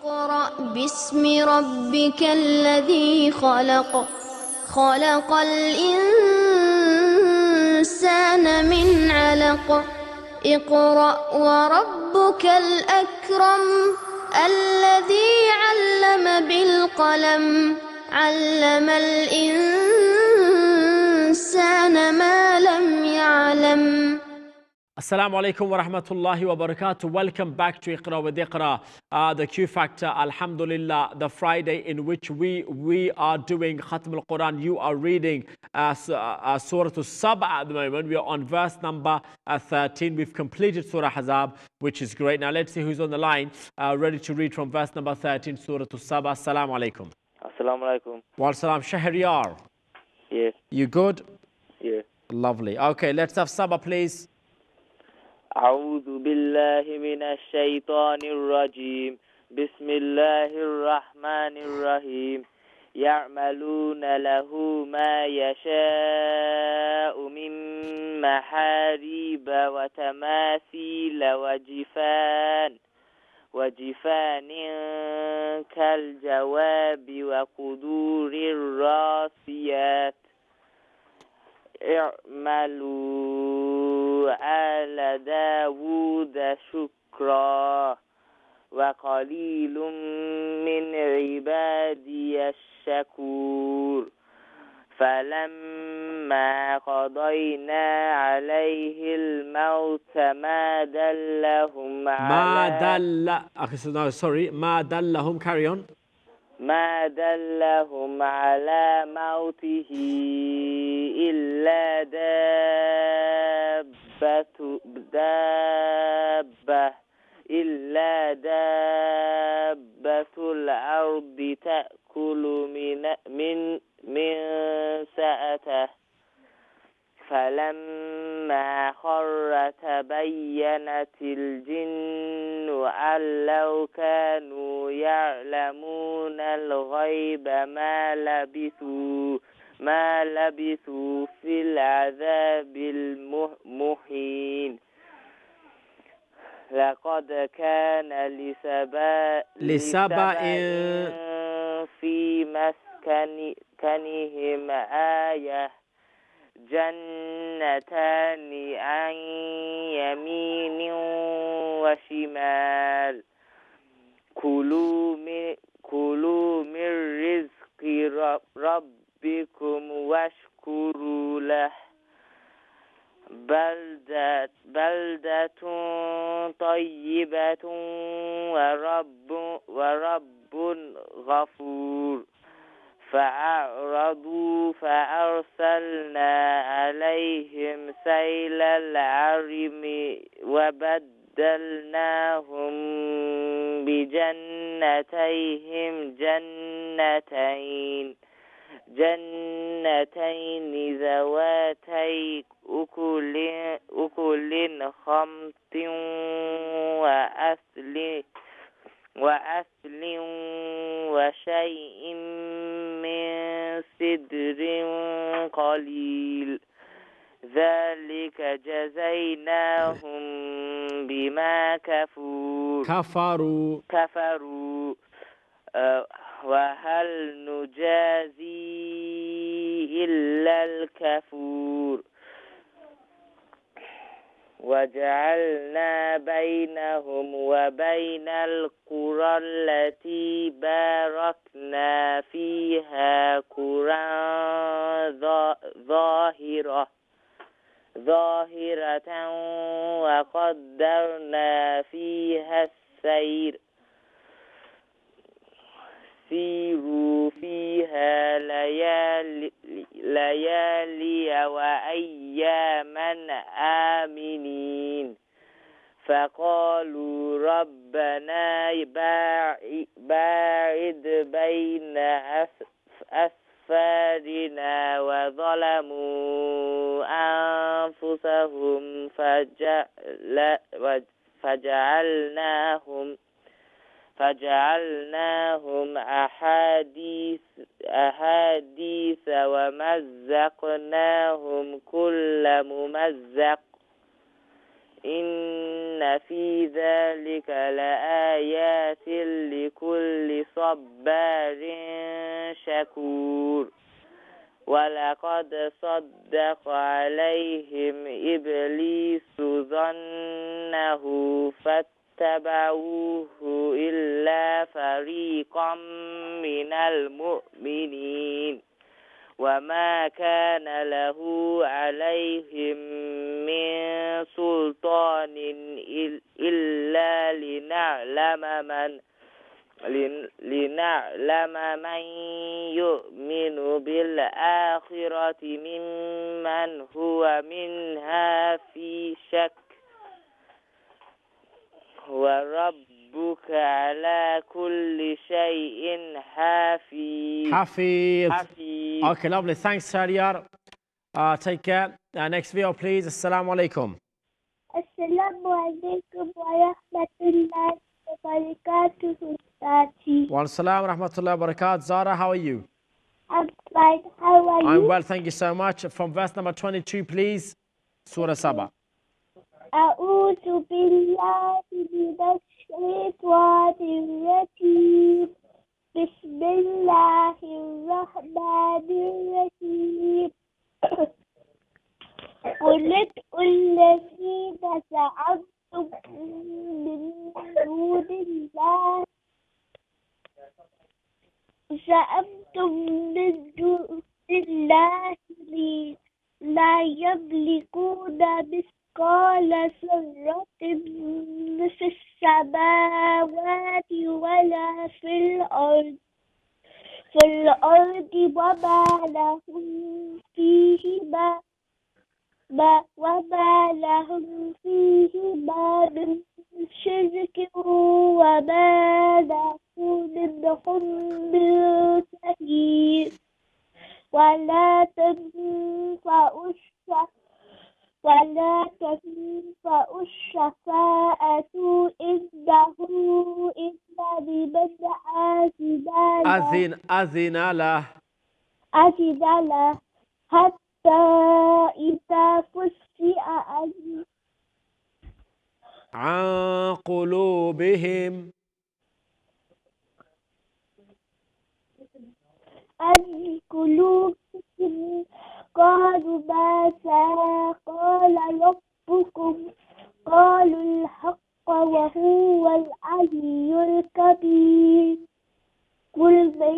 اقرأ باسم ربك الذي خلق خلق الإنسان من علق اقرأ وربك الأكرم الذي علم بالقلم علم الإنسان ما لم يعلم. Assalamu alaikum wa rahmatullahi wa barakatuh. Welcome back to Iqra with Iqra, the Q Factor, Alhamdulillah, the Friday in which we are doing Khatm al-Quran. You are reading Surah Al-Saba at the moment. We are on verse number 13. We've completed Surah Hazab, which is great. Now let's see who's on the line, ready to read from verse number 13, Surah Al-Saba. Assalamu alaikum. Assalamu alaikum. Wa salam. Shahriyar. Yes. You good? Yes. Lovely. Okay, let's have Saba, please. أعوذ بالله من الشيطان الرجيم بسم الله الرحمن الرحيم يعملون له ما يشاء من محاريب وتماثيل وجفان كالجواب وقدور الراسيات اعملوا آل داود شكرا وقليل من عبادي الشكور فلما قضينا عليه الموت ما دلهم carry on. ما دلهم على موته إلا دابة الأرض تأكل من سأته فلما خر تبينت الجن أن لو كانوا يعلمون الغيب ما لبثوا في العذاب المهين لقد كان لسبأ في مسكنهم آية جنتان عن يمين وشمال كلوا من رزق ربكم واشكروا له بلدة طيبة ورب غفور فأعرضوا فأرسلنا عليهم سيل العرم وبدلناهم بجنتيهم جنتين ذواتي أكل خمط وأثل وشيء من سدر قليل ذلك جزيناهم بما كفروا وهل نجازي إلا الكفور وجعلنا بينهم وبين القرى التي باركنا فيها قرى ظاهرة وقدرنا فيها السير سيروا فيها ليالي وأياما آمنين فقالوا ربنا باعد بين أسفارنا وظلموا أنفسهم فجعلناهم أحاديث ومزقناهم كل ممزق إن في ذلك لآيات لكل صبار شكور ولقد صدق عليهم إبليس ظنه فاتبعوه إلا فريقا من المؤمنين وما كان له عليهم من سلطان إلا لنعلم من يؤمن بالآخرة ممن هو منها في شك وربك على كل شيء حفيظ. Okay, lovely. Thanks, Shahriyar. Take care. Next video, please. Assalamu alaikum. Assalamu alaikum wa rahmatullahi wa barakatuh. Wa salam wa rahmatullahi wa barakatuh. Zara, how are you? I'm fine. How are you? I'm well, thank you so much. From verse number 22, please. Surah Saba. أعوذ بالله من الشيطان الرجيم بسم الله الرحمن الرحيم قل ادعوا الذين زعمتم من دون الله لا يملكون مثقال ذرة في السماوات ولا في الأرض وما لهم فيهما من شرك وما له منهم من شهيد ولا تنفع الشفاعة عنده إلا لمن أذن له حتى إذا فزع عن قلوبهم قالوا ماذا قال ربكم قالوا الحق وهو العلي الكبير قل من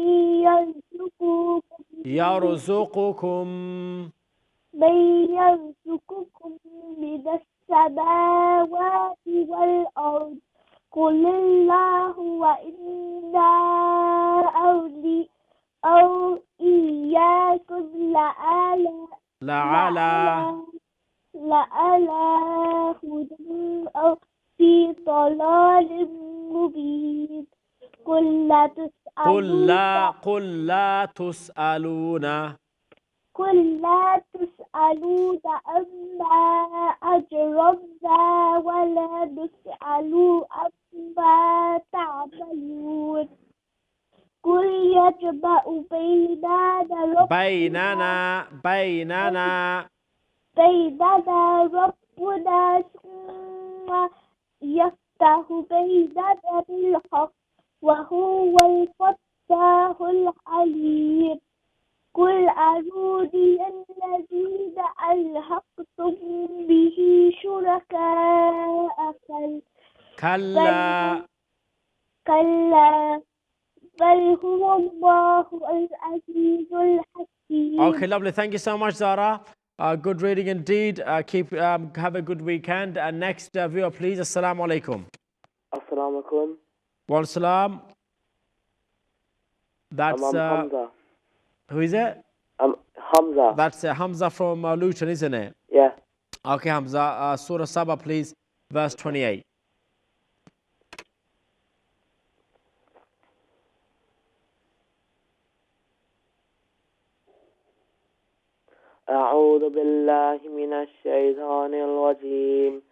يرزقكم من السماوات والأرض قل الله وإنا أو إياكم لعلى هدى أو في ضلال مبين قل لا تسألون عما أجرمنا ولا نسأل عما تعملون قل يجمع بيننا ربنا ثم يفتح بيننا بالحق وهو الفتاح العليم قل أروني الذين ألحقتم به شركاء كلا بل هو الله العزيز الحكيم. Okay, lovely. Thank you so much, Zara. Good reading indeed. Have a good weekend. Next viewer, please. Assalamu alaikum. Assalamu alaikum. Wa salam. That's Hamza. who is it? Hamza. That's Hamza from Luton, isn't it? Yeah. Okay, Hamza. Surah Saba, please. Verse 28. أعوذ بالله من الشيطان الرجيم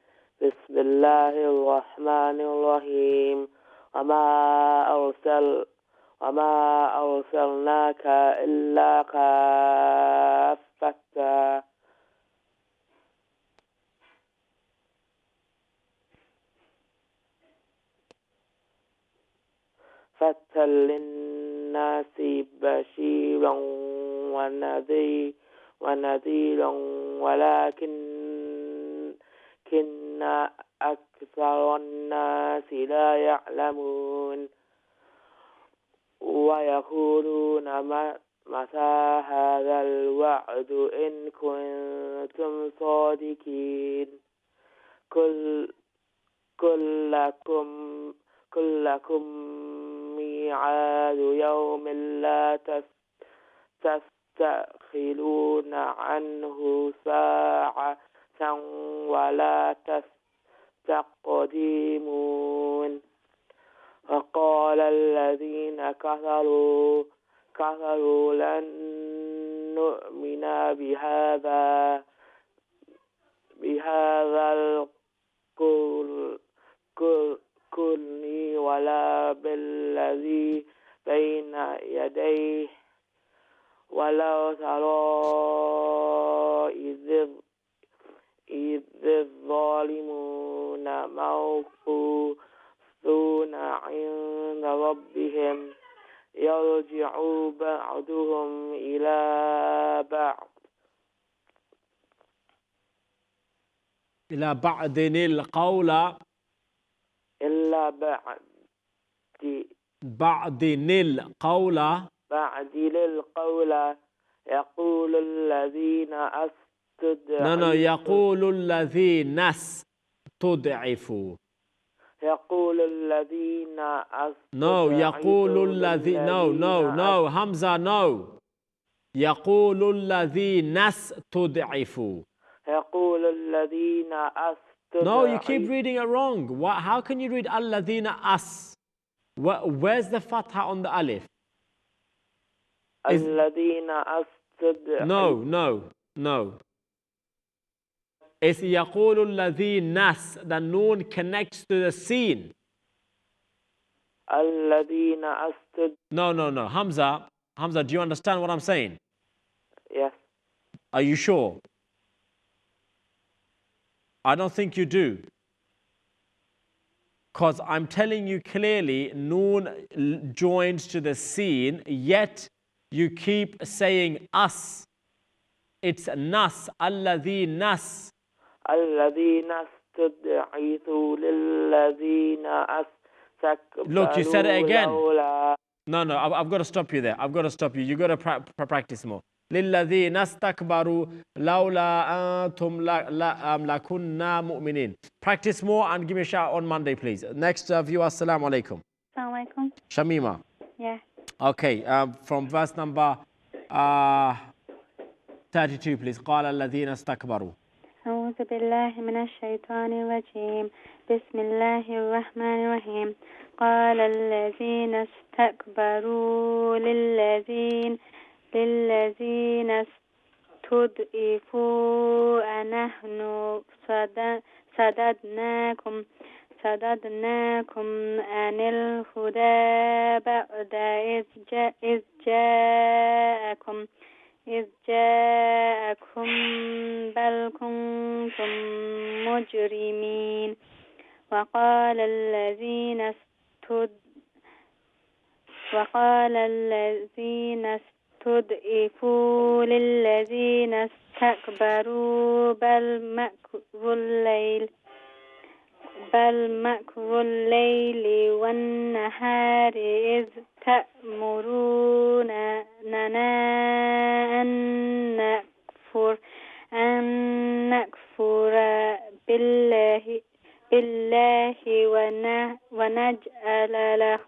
بسم الله الرحمن الرحيم وما أرسلناك إلا كافة كافة للناس بشيرا ونذيرا ولكن أكثر الناس لا يعلمون ويقولون متى هذا الوعد إن كنتم صادقين كلكم ميعاد يوم لا تستأخرون عنه ساعة ولا تستقدمون وقال الذين كفروا لن نؤمن بهذا القرن ولا بالذي بين يديه ولو ترى إذ الظالمون موقوفون عند ربهم يرجع بعضهم إلى بعض القول إلا بعد القول يقول الذين استضعفوا يقول الذين استضعفوا يقول الذين Hamza, no. يقول الذين استضعفوا. يقول الذين استضعفوا. No, you keep reading it wrong. How can you read الذين as? Where's the fatha on the alif? الذين استضعفوا. No. It's يقول الذين nas. The noon connects to the sin. الذين No. Hamza, do you understand what I'm saying? Yes. Are you sure? I don't think you do. Because I'm telling you clearly, noon joins to the sin, yet you keep saying us. It's nas, alladhi nas. الذين استضعفوا للذين استكبروا. Look, you said it again. No, I've got to stop you there. I've got to stop you. You've got to practice more. للذين استكبروا لولا أنتم لكنا مؤمنين. Practice more and give me a shout on Monday, please. Next viewer, assalamu alaikum. Assalamu alaikum. Shamima. Yeah. Okay, from verse number 32, please. قال الذين استكبروا. أعوذ بالله من الشيطان الرجيم. بسم الله الرحمن الرحيم. قال الذين استكبروا للذين استضعفوا أنحن صددناكم عن الهدى بعد إذ جاءكم بل كنتم مجرمين. وقال الذين استضعفوا للذين استكبروا بل مكر الليل والنهار إذ تأمروننا أن نكفر بالله ونجعل له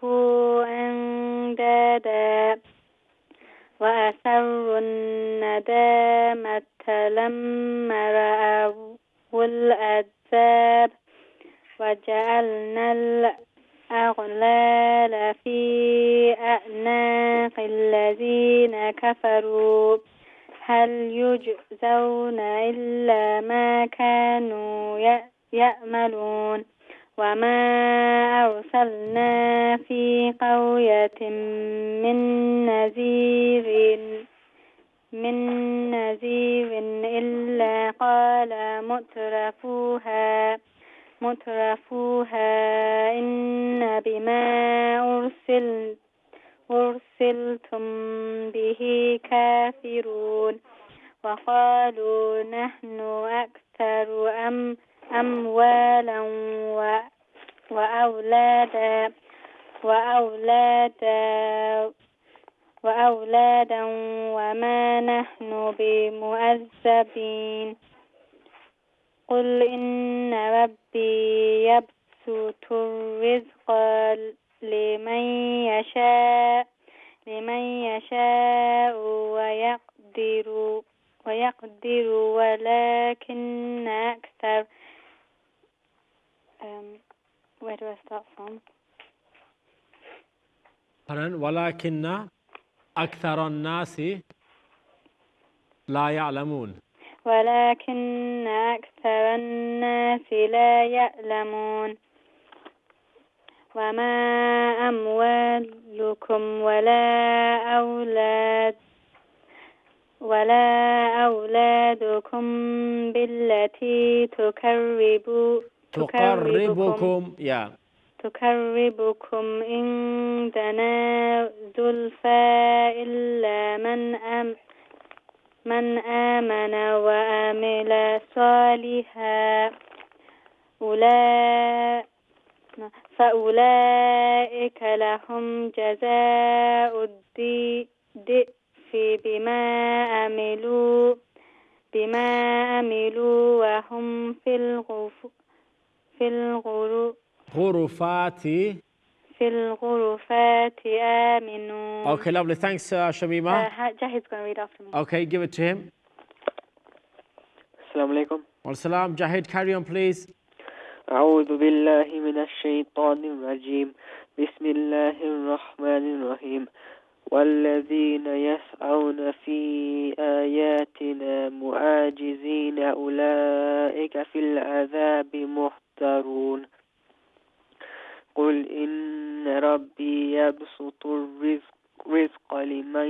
أندادا وأسروا الندامة لما رأوا العذاب وجعلنا الأغلال في أعناق الذين كفروا هل يجزون إلا ما كانوا يعملون. وما أرسلنا في قرية من نذير إلا قال مترفوها إن بما أرسلتم به كافرون وقالوا نحن أكثر أموالا وأولادا وما نحن بمعذبين قل إن ربي يبسط الرزق لمن يشاء ويقدر ولكن أكثر where do I start from? ولكن أكثر الناس لا يعلمون. ولكن أكثر الناس لا يعلمون وما أموالكم ولا أولادكم بالتي تقربكم عندنا زلفى إلا من آمن وعمل صالحا فأولئك لهم جزاء الضعف بما عملوا وهم في الغرفات آمنون. Okay, lovely. Thanks, Shamima. Jahid's going to read after me. Okay, give it to him. Assalamu alaikum. Wa-salam. Jahid, carry on, please. أعوذ بالله من الشيطان الرجيم بسم الله الرحمن الرحيم والذين يسعون في آياتنا معاجزين أولئك في العذاب محضرون قل إن ربي يبسط الرزق لمن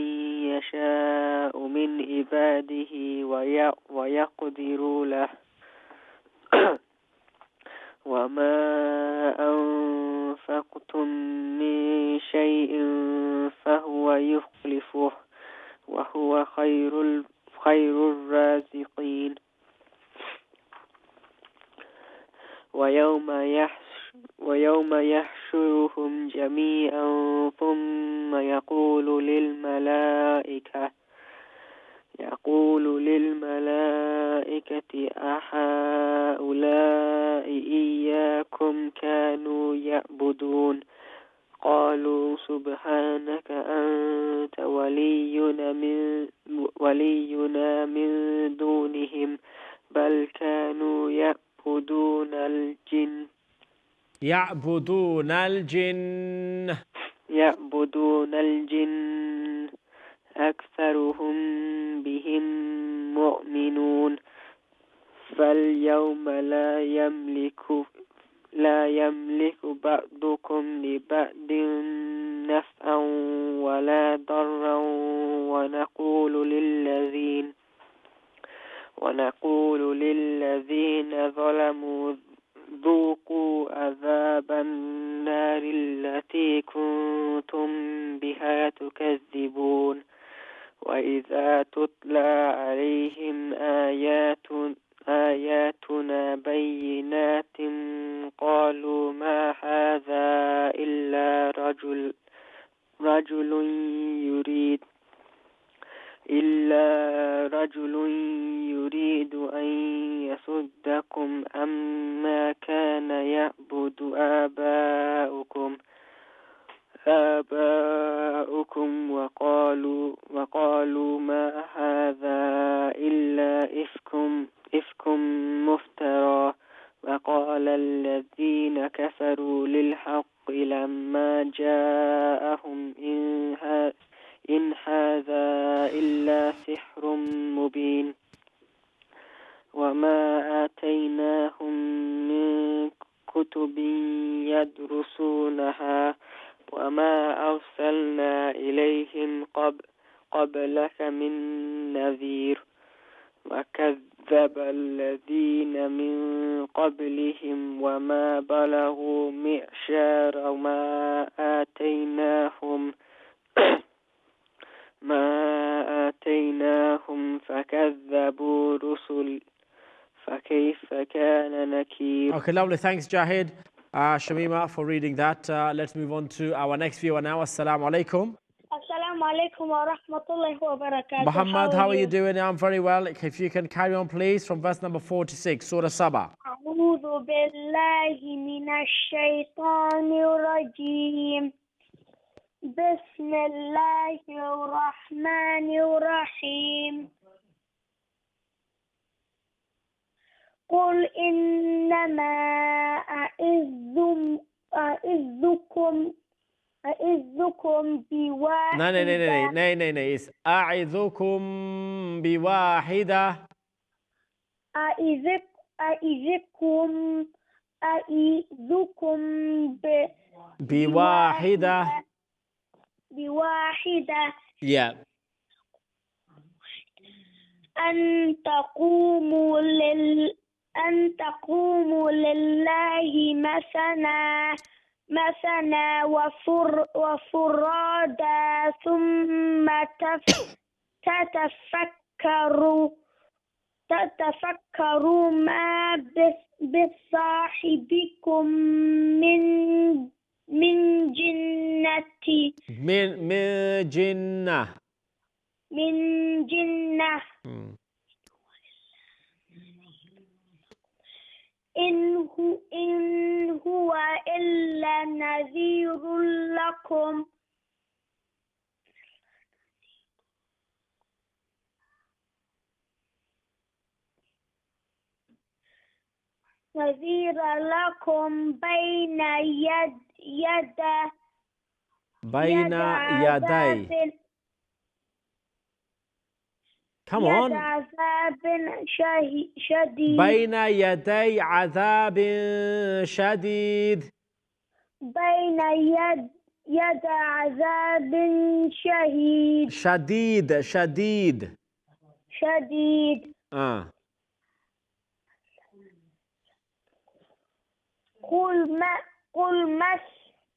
يشاء من عباده ويقدر له وما أنفقتم من شيء فهو يخلفه وهو خير الرازقين ويوم يحشرهم جميعا ثم يقول للملائكة أهؤلاء إياكم كانوا يعبدون قالوا سبحانك أنت ولينا من دونهم بل كانوا يعبدون الجن أكثرهم بهم مؤمنون فاليوم لا يملك بعضكم لبعض نفعا ولا ضرا ونقول للذين ظلموا ذوقوا عذاب النار التي كنتم بها تكذبون وإذا تتلى عليهم آياتنا بينات قالوا ما هذا إلا رجل يريد أن يصدكم عما كان يعبد آباؤكم وقالوا ما هذا إلا إفك مفترى وقال الذين كفروا للحق لما جاءهم إن هذا إلا سحر مبين وما آتيناهم من كتب يدرسونها وما أرسلنا إليهم قبلك من نذير كذب الذين من قبلهم وما بلغوا معشار ما آتيناهم فكذبوا رسل فكيف كان نكير. Okay, lovely. Thanks, Jahid. Shamima, for reading that. Let's move on to our next viewer now. Assalamu alaikum. Assalamu alaikum wa rahmatullahi wa barakatuh. Muhammad, how are you doing? I'm very well. If you can carry on, please, from verse number 46, Surah Saba. أعوذ بالله من الشيطان الرجيم. بسم الله الرحمن الرحيم. قل إنما أعظكم بواحدة. No. It's أعظكم بواحدة. أعظكم بواحدة. Yeah. أن تقوموا لله مثنى وفرادا ثم تتفكروا ما بصاحبكم من جنة. إن هو إلا نذير لكم بين يدي. Come on. عذاب شديد. بين يدي عذاب شديد. بين يد عذاب شديد.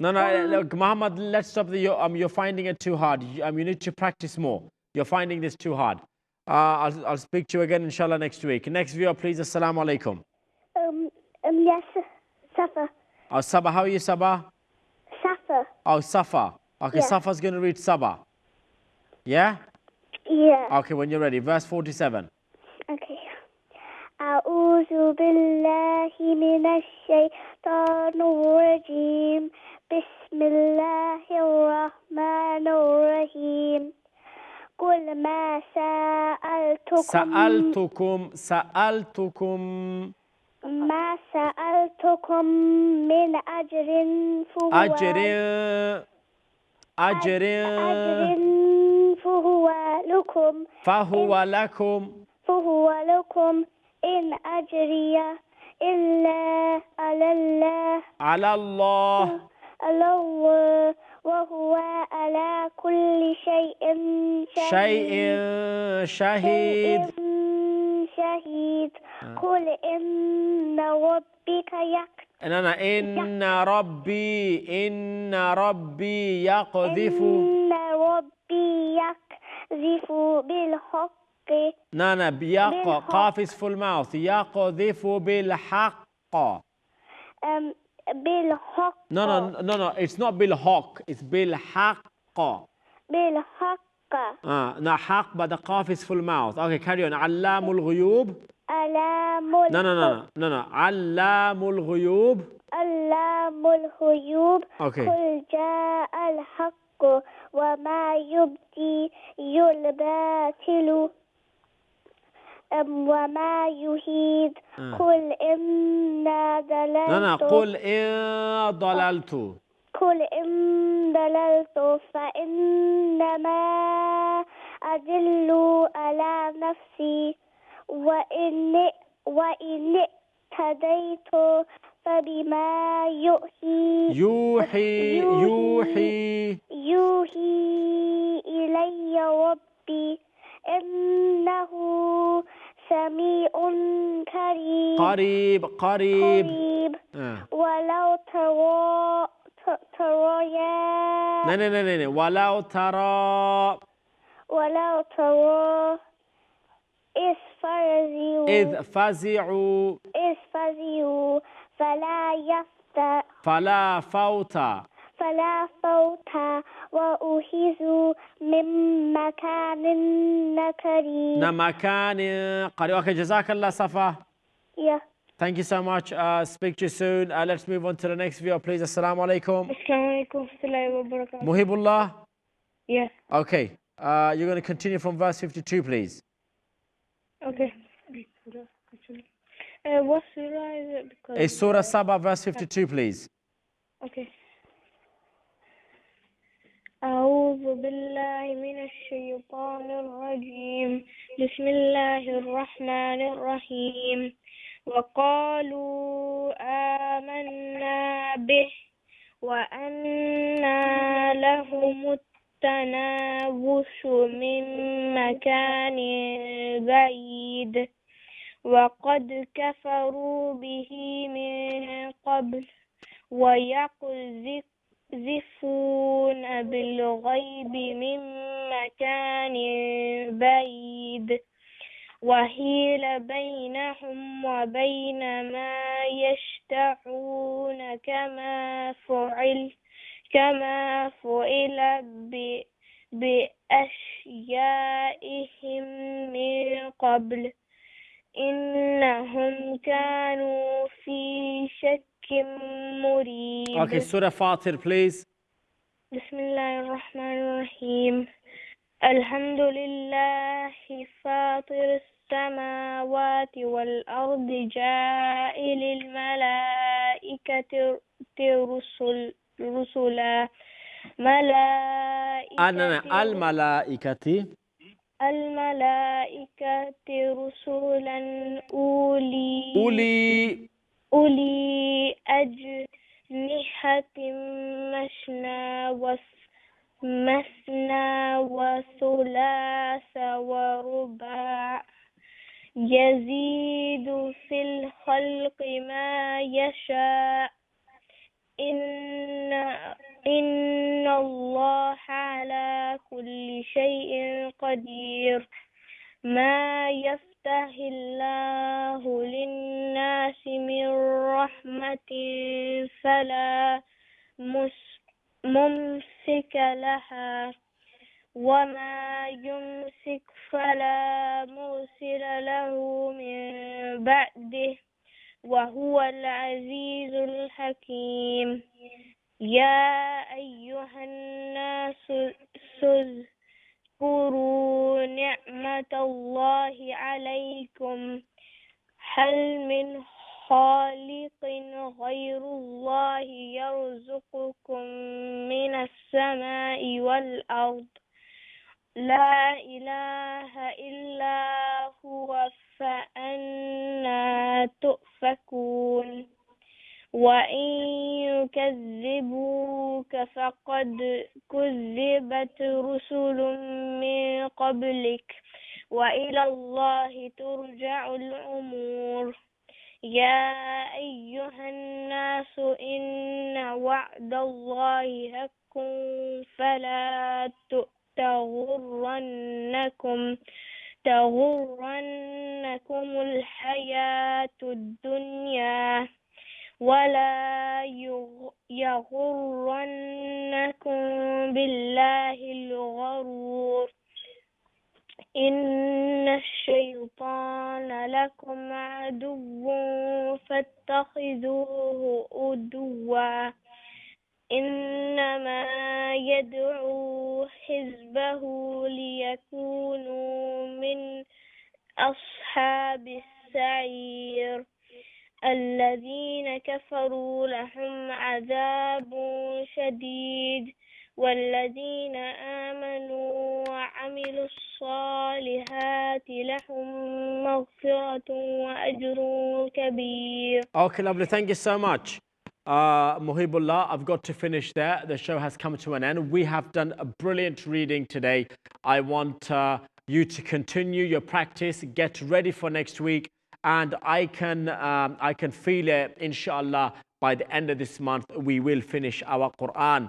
No, look, Muhammad, let's stop you're finding it too hard. You need to practice more. You're finding this too hard. I'll speak to you again, inshallah, next week. Next viewer, please. Assalamu alaikum. Yes, Safa. Oh, Sabah, how are you, Sabah? Safa. Oh, Safa. Okay, yeah. Safa's going to read Sabah. Yeah? Yeah. Okay, when you're ready. Verse 47. Okay. أعوذ بالله من الشيطان الرجيم. بسم الله الرحمن الرحيم. قل ما سألتكم من أجر فهو لكم إن أجري إلا على الله وهو على كل شيء شهيد. قل إن ربي يقذف بالحق. قاف is full mouth. يقذف بالحق. بالحق. No, it's not بالحق, it's بالحق. No, حق, but the qaf is full mouth. Okay, carry on. علام الغيوب. No. علام الغيوب. Okay. قل جاء الحق وما يبدي الباطل وما يهيد. قل إن ضللت. قل إن ضللت فإنما أدل على نفسي وإن اهتديت فبما يوحي إلي ربي إنه سميع قريب قريب قريب قريب ولو ترى نه ولو ترى إذ فزعوا فلا فوت وأخذوا من مكان قريب Okay, Jazakallah, Safa. Yeah. Thank you so much. Speak to you soon. Let's move on to the next video, please. Assalamu alaikum. Assalamu alaikum warahmatullahi wabarakatuh. Muhibullah? Yeah. Okay. You're going to continue from verse 52, please. Okay. What surah is it? Because It's Surah Saba, verse 52, please. Okay. أعوذ بالله من الشيطان الرجيم بسم الله الرحمن الرحيم وقالوا آمنا به وأنى لهم التناوش من مكان بعيد وقد كفروا به من قبل ويقذفون بالغيب من مكان بعيد وحيل بينهم وبين ما يشتهون كما فعل بأشيائهم من قبل إنهم كانوا في شك مريب. Okay, Surah Fatir, please. بسم الله الرحمن الرحيم الحمد لله فاطر السماوات والأرض جاعل الملائكة رسلا الملائكة رسلا أولي أجنحة مثنى وثلاث ورباع يزيد في الخلق ما يشاء إن الله على كل شيء قدير ما يفتح الله للناس من رحمة فلا ممسك لها وما يمسك فلا مرسل له من بعده وهو العزيز الحكيم يا أيها الناس اذكروا نعمة الله عليكم هل من خالق غير الله يرزقكم من السماء والأرض لا إله إلا هو فأنى تؤفكون وإن يكذبوك فقد كذبت رسل من قبلك وإلى الله ترجع الأمور يا أيها الناس إن وعد الله حق فلا تغرنكم الحياة الدنيا ولا يغرنكم بالله الغرور إن الشيطان لكم عدو فاتخذوه عدوا إنما يدعو حزبه ليكونوا من أصحاب السعير الذين كفروا لهم عذاب شديد والذين آمنوا وعملوا الصالحات لهم مغفرة وأجر كبير. Okay, lovely. Thank you so much. Muhibullah, I've got to finish there. The show has come to an end. We have done a brilliant reading today. I want you to continue your practice, get ready for next week, and I can feel it, inshallah, by the end of this month, we will finish our Quran.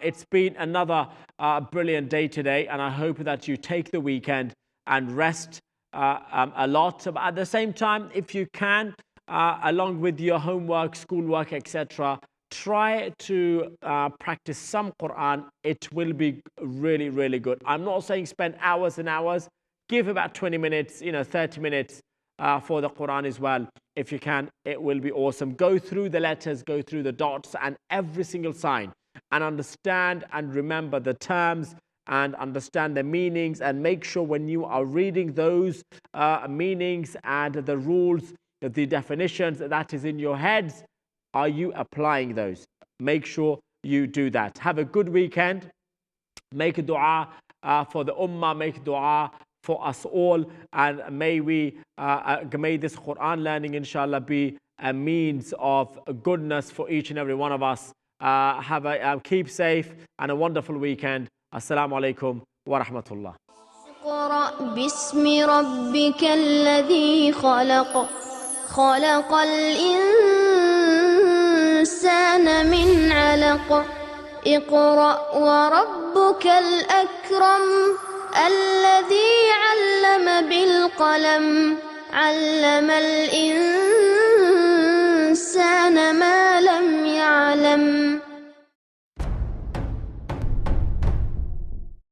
It's been another brilliant day today, and I hope that you take the weekend and rest a lot. But at the same time, if you can, along with your homework, schoolwork, etc., try to practice some Quran. It will be really, really good. I'm not saying spend hours and hours. Give about 20 minutes, 30 minutes for the Quran as well. If you can, it will be awesome. Go through the letters, go through the dots and every single sign, and understand and remember the terms and understand the meanings, and make sure when you are reading those meanings and the rules, the definitions that is in your heads, are you applying those? Make sure you do that. Have a good weekend. Make a dua for the ummah, make dua for us all, and may this Quran learning, inshallah, be a means of goodness for each and every one of us. Keep safe and a wonderful weekend. Assalamu alaikum wa rahmatullah. اقرأ باسم ربك الذي خلق خلق الإنسان من علق اقرأ وربك الأكرم الذي علم بالقلم علم الإنسان